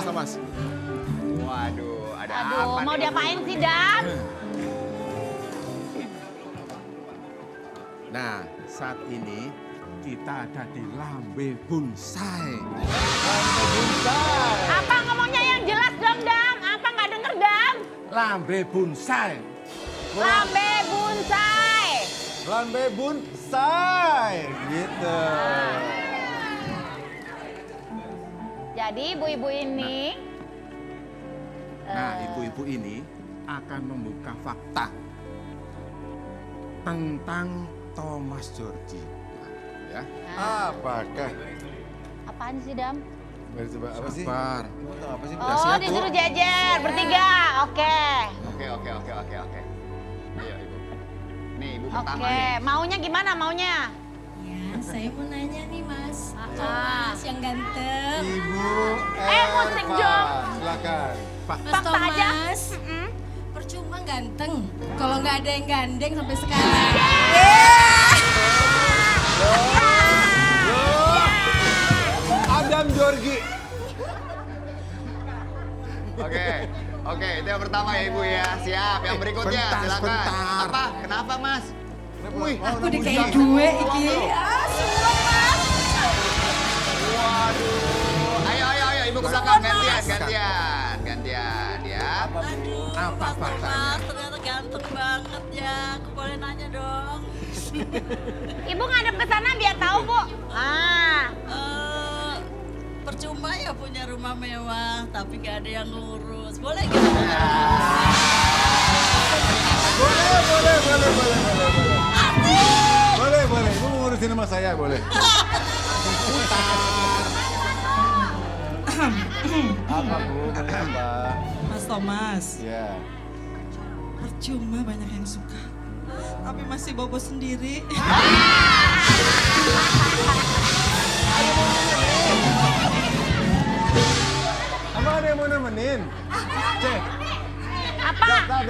Thomas. Waduh, ada Aduh, apa mau nih? diapain sih, Dam? Nah, saat ini kita ada di Lambe Bonsai. Apa ngomongnya yang jelas dong, Dam? Apa nggak denger, Dam? Lambe Bonsai. Lambe Bonsai. Lambe Bonsai, gitu. Jadi ibu-ibu ini... Nah, ibu-ibu ini akan membuka fakta tentang Thomas Djorghi. Nah, ya. Apakah? Apaan sih, Dam? Coba apa sih? Sabar. Kamu tahu apa sih? Oh, disuruh jejer, bertiga. Oke. Oke. Ayo, Ibu. Nih, Ibu pertama Oke, nih. maunya gimana maunya? Ya, saya mau nanya nih Mas. Ah. Mas yang ganteng. Ibu musik Erva. dong. Silakan. Mas Fakta aja. Thomas. Percuma ganteng. Kalau nggak ada yang gandeng sampai sekarang. Adam Djorghi. Oke, itu yang pertama ya Ibu ya. Siap, yang berikutnya silakan. sebentar. Apa? Kenapa Mas? Wih, Aku udah kayak gue iki. waduh. Ayo, Ibu ke belakang gantian ya. Aduh, Apa Mas faktanya? Thomas ternyata ganteng banget ya. Aku boleh nanya dong. Ibu ngadep ke sana biar tahu, Bu. Percuma ya punya rumah mewah, tapi gak ada yang ngurus. Boleh gak? Boleh. Ibu mau ngurusin sama saya, boleh. Apa, Bu? Kenapa? Mas Thomas, Ya. percuma banyak yang suka. Tapi masih bobo sendiri. Emang ada yang mau nemenin? Cek. Apa?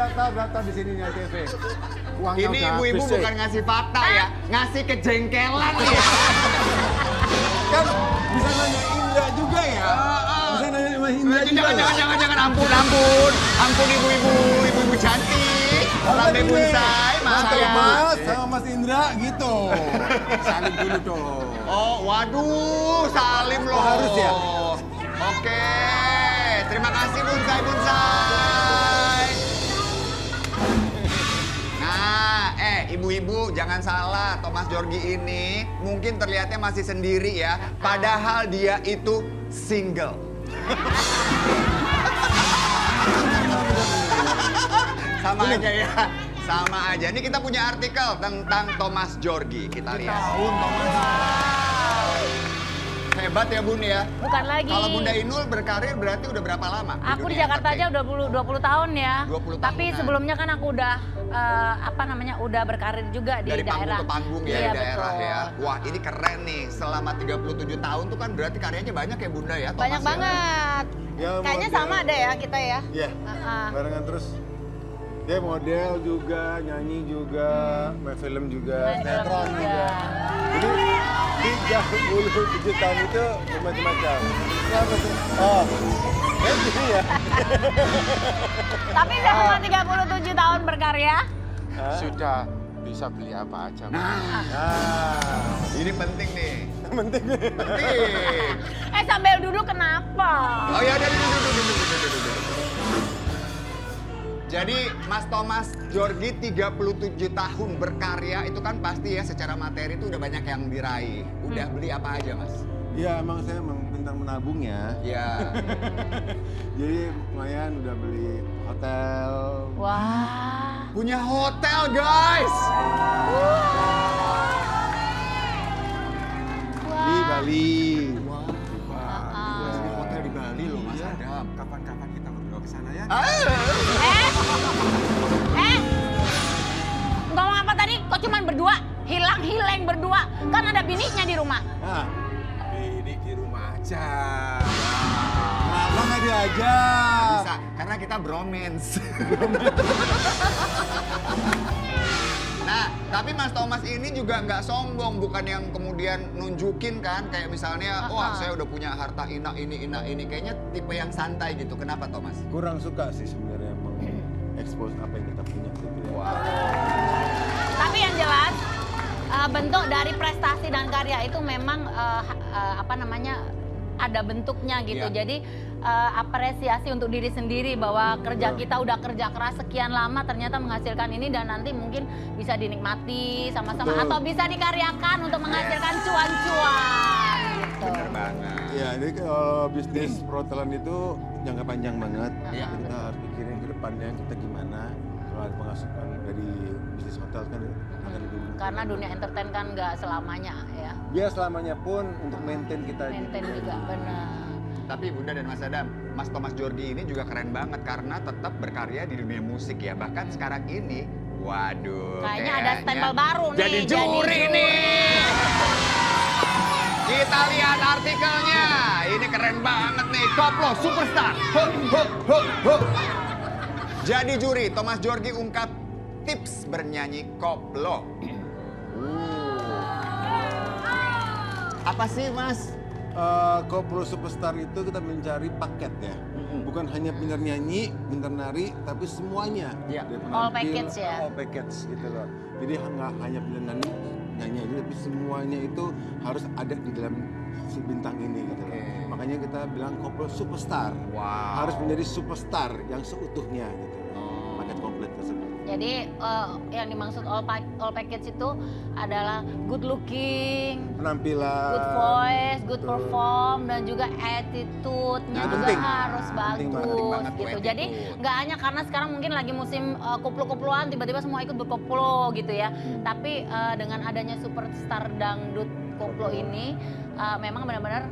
Daftar di sini nih TV. Uangnya Ini udah ibu-ibu habis, Cek. bukan ngasih fakta ya, ngasih kejengkelan ya. Kan bisa nanya Indra juga ya? Bisa nanya sama Indra juga. Jangan, ampun ibu-ibu cantik. Lambe Bonsai, Mas Mas ya. Thomas sama Mas Indra gitu. Salim dulu dong. Oh, waduh, salim loh. Oh, harus ya? Oke, terima kasih Bonsai. Nah, ibu-ibu jangan salah, Thomas Djorghi ini mungkin terlihatnya masih sendiri ya, padahal dia itu single. Sama aja ya, sama aja. Ini kita punya artikel tentang Thomas Djorghi, kita lihat. Hebat ya Bun ya. Bukan lagi. Kalau Bunda Inul berkarir berarti udah berapa lama? Aku di dunia Jakarta aja entertain? udah 20 tahun ya. 20 Tapi tahunan. sebelumnya kan aku udah udah berkarir juga di Dari panggung daerah. ke panggung ya, Iya, di daerah betul. ya. Wah, ini keren nih. Selama 37 tahun tuh kan berarti karyanya banyak ya Bunda ya, Thomas Banyak ya? banget. Ya, Kayaknya model. sama deh ya kita ya. Iya. Barengan terus. Dia model juga, nyanyi juga, main film juga, Main film sinetron juga. juga. Jadi 37 tahun itu macam-macam. Oh, kayak gini ya. Tapi selama 37 tahun berkarya, Sudah bisa beli apa aja. Mas. Nah, Ini penting nih. penting. Penting. sambil duduk kenapa? Oh ya, udah, duduk. Jadi Mas Thomas Djorghi 37 tahun berkarya itu kan pasti ya secara materi itu udah banyak yang diraih. Udah beli apa aja Mas? Ya emang saya emang pintar menabung ya. Ya. Jadi lumayan udah beli hotel. Wah. Punya hotel guys. Di Bali. Punya hotel di Bali loh Mas Iya. Adam. Kapan-kapan kita berdua ke sana ya. Ngomong apa tadi? Kok cuman berdua? Hilang berdua. Kan ada bininya di rumah. Nah, Ini di rumah aja. kenapa nggak diajak? Bisa, karena kita bromance. Nah, Tapi Mas Thomas ini juga nggak sombong, bukan yang kemudian nunjukin kan, kayak misalnya, wah saya udah punya harta ini. Kayaknya tipe yang santai gitu. Kenapa Thomas? Kurang suka sih sebenarnya mengekspos apa yang kita punya gitu ya. Tapi yang jelas bentuk dari prestasi dan karya itu memang ada bentuknya gitu. Iya. Jadi apresiasi untuk diri sendiri bahwa kerja kita udah kerja keras sekian lama ternyata menghasilkan ini dan nanti mungkin bisa dinikmati sama-sama atau bisa dikaryakan untuk menghasilkan cuan-cuan gitu. Bener banget. Ya, jadi kalau bisnis perhotelan itu jangka panjang banget. Iya. Jadi kita harus pikirin ke depannya kita gimana. Kalau ada pemasukan dari bisnis hotel kan akan lebih mudah. Karena dunia entertain kan nggak selamanya ya. Ya selamanya pun untuk maintain kita. Maintain juga, benar. Tapi Bunda dan Mas Adam, Mas Thomas Djorghi ini juga keren banget karena tetap berkarya di dunia musik ya. Bahkan sekarang ini, waduh. Kayaknya ada stempel baru nih. Jadi juri nih. Kita lihat artikelnya. Ini keren banget nih. Koplo Superstar. Jadi juri, Thomas Djorghi ungkap tips bernyanyi koplo. Apa sih Mas? Koplo Superstar itu kita mencari paket ya. Bukan hanya pintar nyanyi, pintar nari, tapi semuanya. Iya. Dari All penampil, package ya? All package gitu loh. Jadi nggak hanya pintar nyanyi aja, tapi semuanya itu harus ada di dalam si bintang ini gitu loh. Makanya kita bilang Koplo Superstar. Wow. Harus menjadi superstar yang seutuhnya gitu. Paket komplit tersebut. Jadi yang dimaksud all package itu adalah good looking, Penampilan. good voice, good betul. perform, dan juga attitude-nya Itu juga penting. harus Penting bagus banget tuh gitu. attitude. Jadi nggak hanya karena sekarang mungkin lagi musim koplo-koploan, tiba-tiba semua ikut berkoplo gitu ya. Tapi dengan adanya superstar dangdut koplo ini, memang benar-benar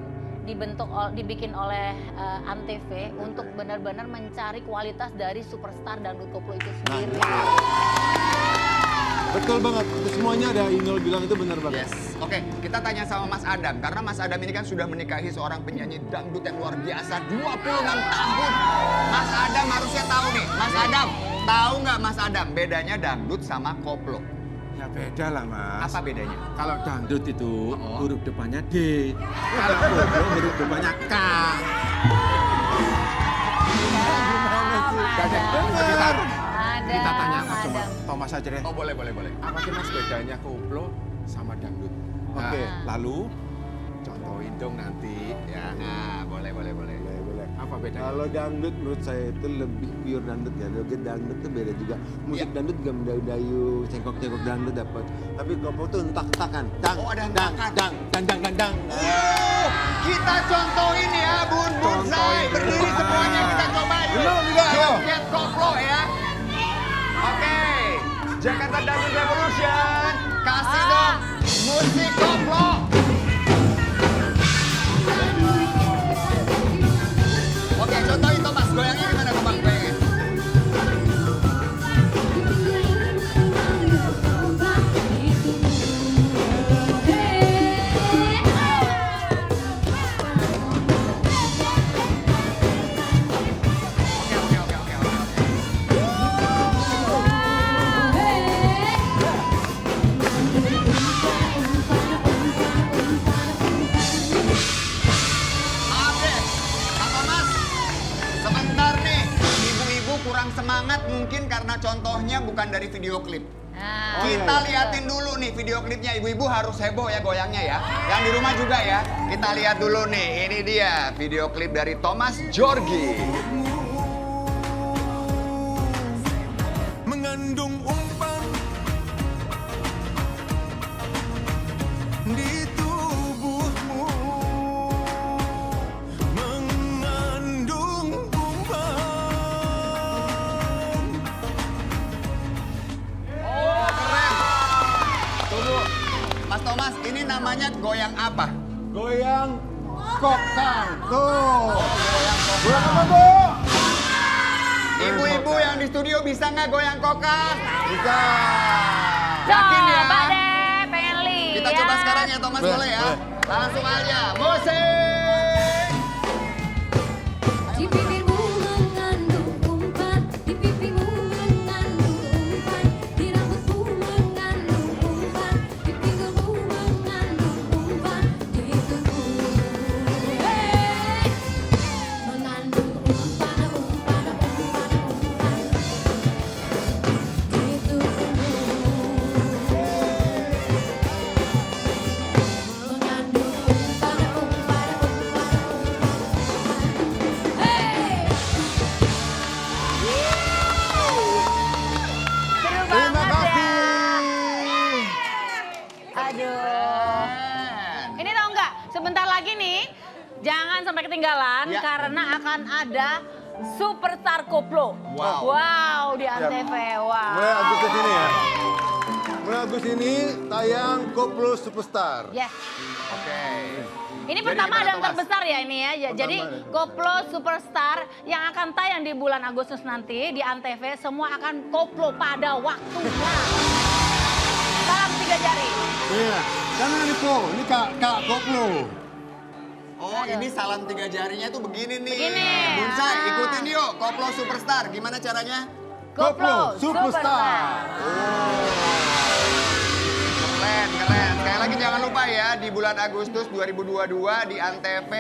dibikin oleh Antv untuk benar-benar mencari kualitas dari superstar dangdut koplo itu sendiri. Betul banget, itu semuanya ada Inul bilang itu benar banget. Yes. Oke, kita tanya sama Mas Adam. Karena Mas Adam ini kan sudah menikahi seorang penyanyi dangdut yang luar biasa, 26 tahun. Mas Adam harusnya tahu nih. Mas Adam, tahu nggak Mas Adam bedanya dangdut sama koplo? Ya beda lah Mas. Apa bedanya? Kalau dangdut itu huruf depannya D. Kalau koplo huruf depannya K. Gak ada yang dengar. Kita tanya cuma Thomas aja deh. Oh boleh. Apa sih Mas bedanya koplo sama dangdut? Oke. Lalu contohin dong nanti ya. Nah, boleh. Boleh. Apa bedanya? Kalau dangdut menurut saya itu lebih pure dangdut ya. Joget dangdut itu beda juga. Musik dangdut juga mendayu-dayu, cengkok-cengkok dangdut dapat. Tapi koplo tuh entak-entakan. Dang, Oh, ada dang, hentakan. dang. Oh, kita contohin ya Bun Zai. Berdiri semuanya kita coba yuk. Benar juga, ayo. Joget koplo ya. Oke, Jakarta Dangdut Revolution. Kasih dong musik koplo. Oke, contohin Thomas, goyangnya gimana Bang? Goyangnya. Kurang semangat mungkin karena contohnya bukan dari video klip. Nah, Kita liatin dulu nih video klipnya, ibu-ibu harus heboh ya goyangnya ya. Yang di rumah juga ya. Kita lihat dulu nih, ini dia video klip dari Thomas Djorghi. Mengandung umpan di tubuhmu, mengandung umpan. Oh keren. Tunggu, Mas Thomas, ini namanya goyang apa? Goyang kokang. Tuh. Goyang kokang. Goyang apa, Bu? Ibu-ibu yang di studio bisa nggak goyang kokang? Bisa. Yakin ya? coba deh, pengen lihat. Kita coba sekarang ya Thomas, boleh ya? Langsung aja, musik! Di pipimu mengandung umpan, di pipimu mengandung umpan, di rambutmu mengandung ketinggalan Ya. karena akan ada Superstar Koplo. Wow. Wow, di Antv. Wow. Mulai Agustus ini ya. Mulai Agustus ini tayang Koplo Superstar. Yes. Oke. Ini Jadi pertama gimana dan tuh, Mas? terbesar ya ini ya. Jadi Pertama. Koplo Superstar yang akan tayang di bulan Agustus nanti di Antv semua akan koplo pada waktunya. Salam 3 jari. Iya, jangan ini Kak Koplo. Oh, ini salam 3 jarinya tuh begini nih. Begini. Bunsai, ikutin yuk Koplo Superstar. Gimana caranya? Koplo Superstar. Keren, keren. Sekali lagi jangan lupa ya, di bulan Agustus 2022 di Antv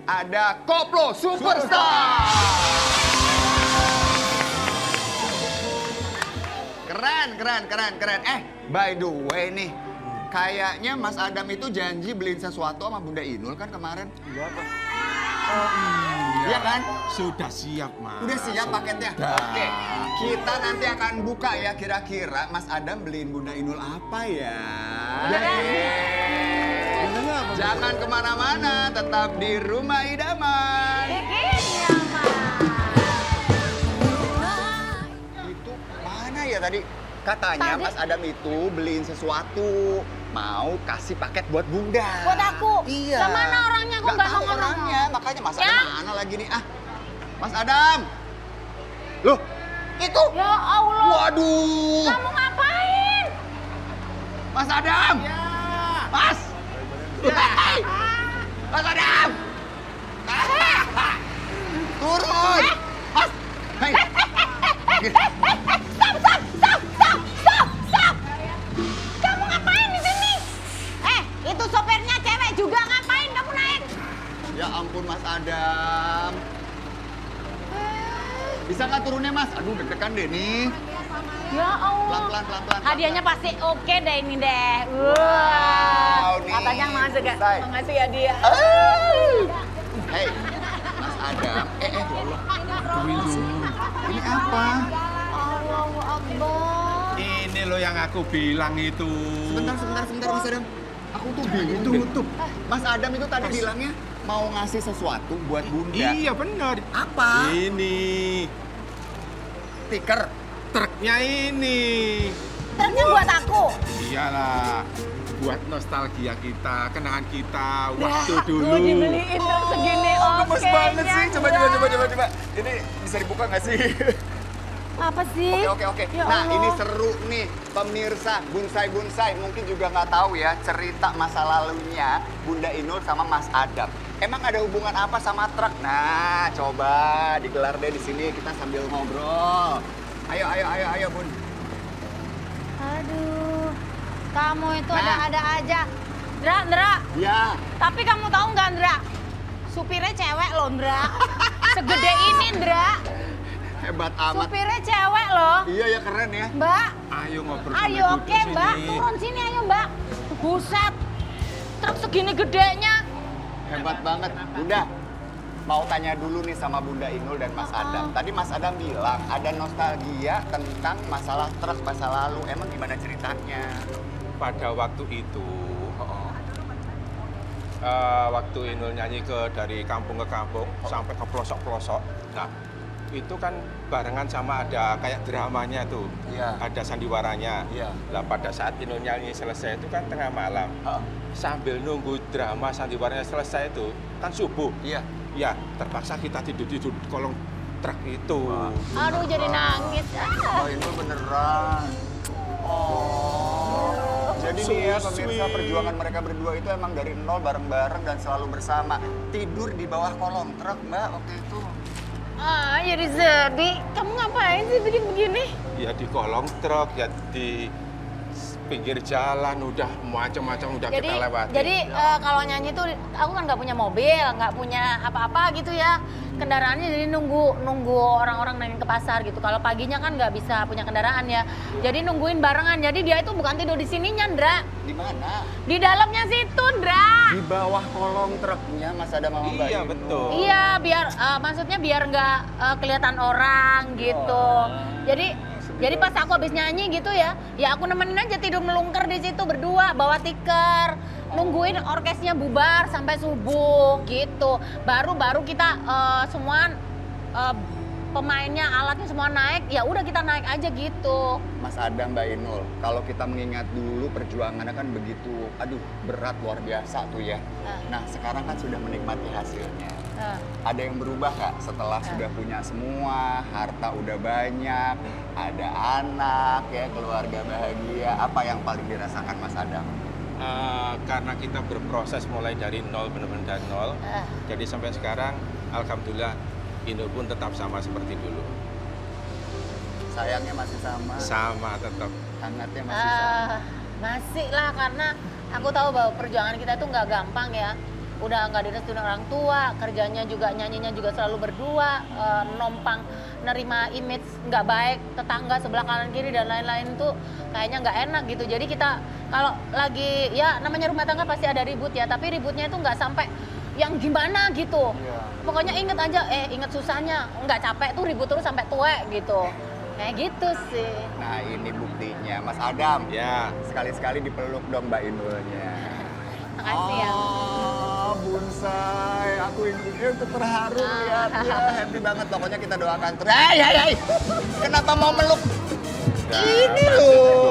ada Koplo Superstar. Keren, keren, keren, keren. By the way nih, kayaknya Mas Adam itu janji beliin sesuatu sama Bunda Inul kan kemarin? Iya kan? Sudah siap, Mas. Udah siap paketnya? Oke, kita nanti akan buka ya kira-kira Mas Adam beliin Bunda Inul apa ya? Jangan kemana-mana, tetap di Rumah Idaman. Bikin nyaman. Itu mana ya tadi? Katanya Tadi- Mas Adam itu beliin sesuatu, mau kasih paket buat Bunda. Buat aku? Iya. Lah mana orangnya? Kok Nggak nggak tahu ngomong? orangnya, makanya Mas Ya. Adam mana lagi nih? Mas Adam. Loh, itu. Ya Allah. Waduh. Kamu ngapain? Mas Adam. Mas. Hey. Mas Adam. Turun. Mas. Hei. Stop! Kamu ngapain di sini? Itu sopirnya cewek juga ngapain kamu naik? Ya ampun Mas Adam. Bisa nggak turunnya Mas? Aduh deg-degan deh nih. Ya Allah. Pelan-pelan, pelan-pelan. Hadiahnya pasti oke deh ini deh. Wow, nih. Katanya Say. ngasih hadiah. Hei, Mas Adam. Ya Allah. Tungguin dulu. Ini apa? Allahu Akbar. Ini loh yang aku bilang itu. Sebentar Mas Adam. Aku tuh bingung tuh. Mas Adam itu tadi bilangnya mau ngasih sesuatu buat Bunda. Iya benar. Apa? Ini Stiker. truknya ini. Truknya buat aku. Iyalah, buat nostalgia kita, kenangan kita waktu dulu. Gue dibeliin truk segini. Gemes banget sih. Coba. Ini bisa dibuka nggak sih? Apa sih? Oke. Ya Nah, Allah. ini seru nih, pemirsa Bunsai mungkin juga nggak tahu ya cerita masa lalunya Bunda Inul sama Mas Adam. Emang ada hubungan apa sama truk? Nah, coba digelar deh di sini kita sambil ngobrol. Ayo Bun. Aduh, kamu itu Nah. ada aja. Ndra, Ya, tapi kamu tahu nggak Ndra? Supirnya cewek loh Ndra. Segede ini Ndra. hebat amat. Supirnya cewek loh. Iya ya keren ya. Mbak, Ayo ngobrol sama ayo ibu oke di Mbak, sini. turun sini ayo Mbak. Buset, truk segini gedenya. Hebat banget. Bunda, mau tanya dulu nih sama Bunda Inul dan Mas Adam. Tadi Mas Adam bilang ada nostalgia tentang masalah truk masa lalu. Emang gimana ceritanya? Pada waktu itu, waktu Inul nyanyi dari kampung ke kampung sampai ke pelosok-pelosok, nah itu kan barengan sama ada kayak dramanya tuh, Iya. ada sandiwaranya. Iya. Nah pada saat Inul nyanyi selesai itu kan tengah malam, sambil nunggu drama sandiwaranya selesai itu kan subuh. Iya. Ya terpaksa kita tidur di kolong truk itu. Aduh jadi nangis. Oh Inul beneran. Oh. Jadi nih ya pemirsa perjuangan mereka berdua itu emang dari nol bareng-bareng dan selalu bersama. Tidur di bawah kolong truk Mbak waktu itu. Jadi sedih. Kamu ngapain sih begini? Ya di kolong truk, ya di pinggir jalan, udah macam-macam udah Jadi, kita lewati. kalau nyanyi tuh aku kan nggak punya mobil, nggak punya apa-apa gitu ya. Kendaraannya jadi nunggu orang-orang nanya ke pasar gitu. Kalau paginya kan nggak bisa punya kendaraan ya. Jadi nungguin barengan. Jadi dia itu bukan tidur di sininya, Ndra. Di mana? Di dalamnya situ, Ndra. Di bawah kolong truknya Mas Adam sama Mbak Iya Inul. betul. Iya, biar maksudnya biar nggak kelihatan orang gitu. Jadi pas aku habis nyanyi gitu ya aku nemenin aja tidur tidur melungker di situ berdua bawa tikar, nungguin orkesnya bubar sampai subuh gitu. Baru kita semua pemainnya, alatnya semua naik, ya udah kita naik aja gitu. Mas Adam, Mbak Inul, kalau kita mengingat dulu perjuangannya kan begitu, aduh berat luar biasa tuh ya. Nah sekarang kan sudah menikmati hasilnya. Ada yang berubah nggak setelah sudah punya semua, harta udah banyak, ada anak ya, keluarga bahagia, apa yang paling dirasakan Mas Adam? Karena kita berproses mulai dari nol, benar-benar dari nol. Jadi sampai sekarang, alhamdulillah, Inul pun tetap sama seperti dulu. Sayangnya masih sama? Sama tetap. Hangatnya masih sama? Masih lah, karena aku tahu bahwa perjuangan kita itu nggak gampang ya. Udah nggak direstuin orang tua, kerjanya juga, nyanyinya juga selalu berdua, nompang nerima image nggak baik, tetangga sebelah kanan kiri dan lain-lain tuh kayaknya nggak enak gitu. Jadi kita kalau lagi, ya namanya rumah tangga pasti ada ribut ya, tapi ributnya itu nggak sampai yang gimana gitu. Pokoknya inget aja, inget susahnya, nggak capek tuh ribut terus sampai tua gitu. Kayak gitu sih. Nah ini buktinya, Mas Adam. Ya. Sekali-sekali dipeluk dong Mbak Inulnya. Makasih ya. Bunsai, aku ini tuh terharu lihatnya, happy banget. Pokoknya kita doakan terus. Hey, kenapa mau meluk? Ini loh.